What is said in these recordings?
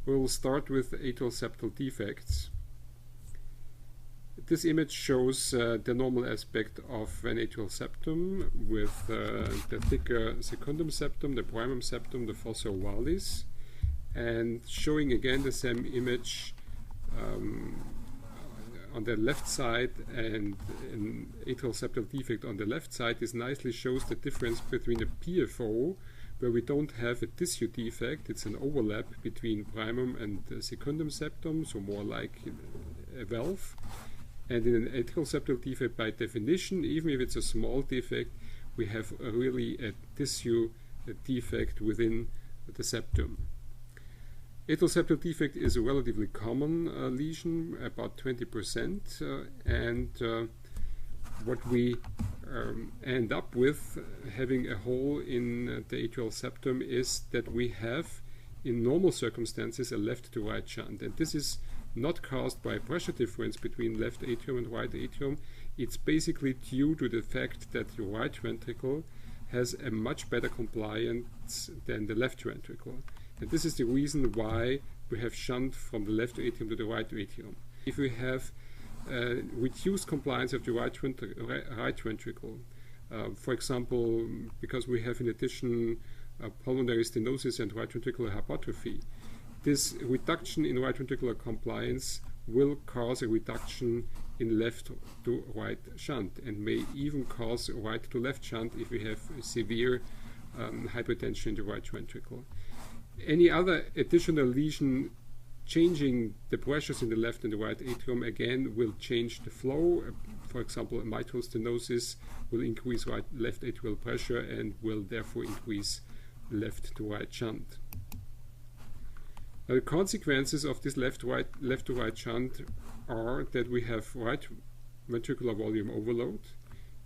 We'll start with atrial septal defects. This image shows the normal aspect of an atrial septum with the thicker secundum septum, the primum septum, the fossa ovalis, and showing again the same image on the left side, and an atrial septal defect on the left side. This nicely shows the difference between a PFO, where we don't have a tissue defect. It's an overlap between primum and secundum septum, so more like a valve. And in an atrial septal defect, by definition, even if it's a small defect, we have really a tissue defect within the septum. Atrial septal defect is a relatively common lesion, about 20%, and what we end up with having a hole in the atrial septum is that we have, in normal circumstances, a left to right shunt, and this is not caused by a pressure difference between left atrium and right atrium. It's basically due to the fact that the right ventricle has a much better compliance than the left ventricle. And this is the reason why we have shunt from the left atrium to the right atrium. If we have reduced compliance of the right ventricle, for example, because we have in addition pulmonary stenosis and right ventricular hypertrophy, this reduction in right ventricular compliance will cause a reduction in left to right shunt, and may even cause right to left shunt if we have severe hypertension in the right ventricle. Any other additional lesion changing the pressures in the left and the right atrium again will change the flow. For example, a mitral stenosis will increase left atrial pressure and will therefore increase left to right shunt. Now, the consequences of this left to right shunt are that we have right ventricular volume overload,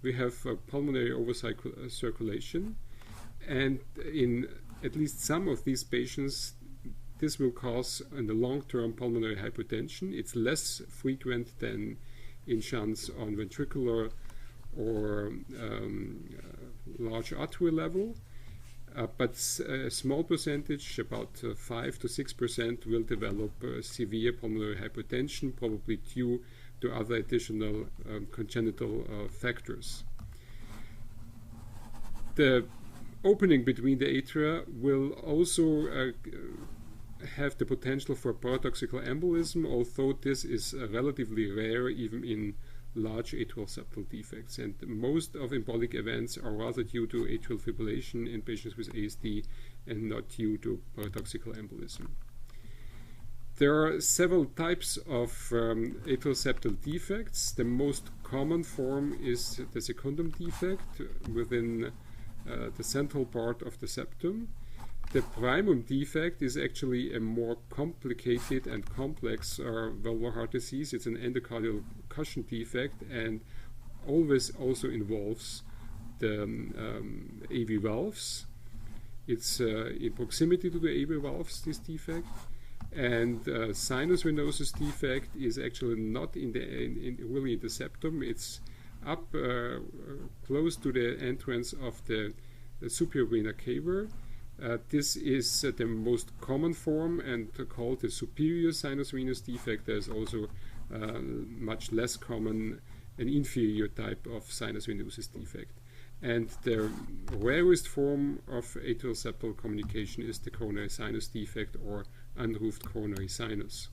we have pulmonary overcirculation, and in at least some of these patients, this will cause in the long-term pulmonary hypertension. It's less frequent than in shunts on ventricular or large artery level, but a small percentage, about 5 to 6%, will develop severe pulmonary hypertension, probably due to other additional congenital factors. The opening between the atria will also have the potential for paradoxical embolism, although this is relatively rare even in large atrial septal defects. And most of embolic events are rather due to atrial fibrillation in patients with ASD and not due to paradoxical embolism. There are several types of atrial septal defects. The most common form is the secundum defect within the central part of the septum. The primum defect is actually a more complicated and complex valvular heart disease. It's an endocardial cushion defect and always also involves the AV valves. It's in proximity to the AV valves, this defect. And sinus venosus defect is actually not really in the septum. It's up close to the entrance of the superior vena cava. This is the most common form and called the superior sinus venous defect. There's also much less common an inferior type of sinus venosus defect. And the rarest form of atrial septal communication is the coronary sinus defect or unroofed coronary sinus.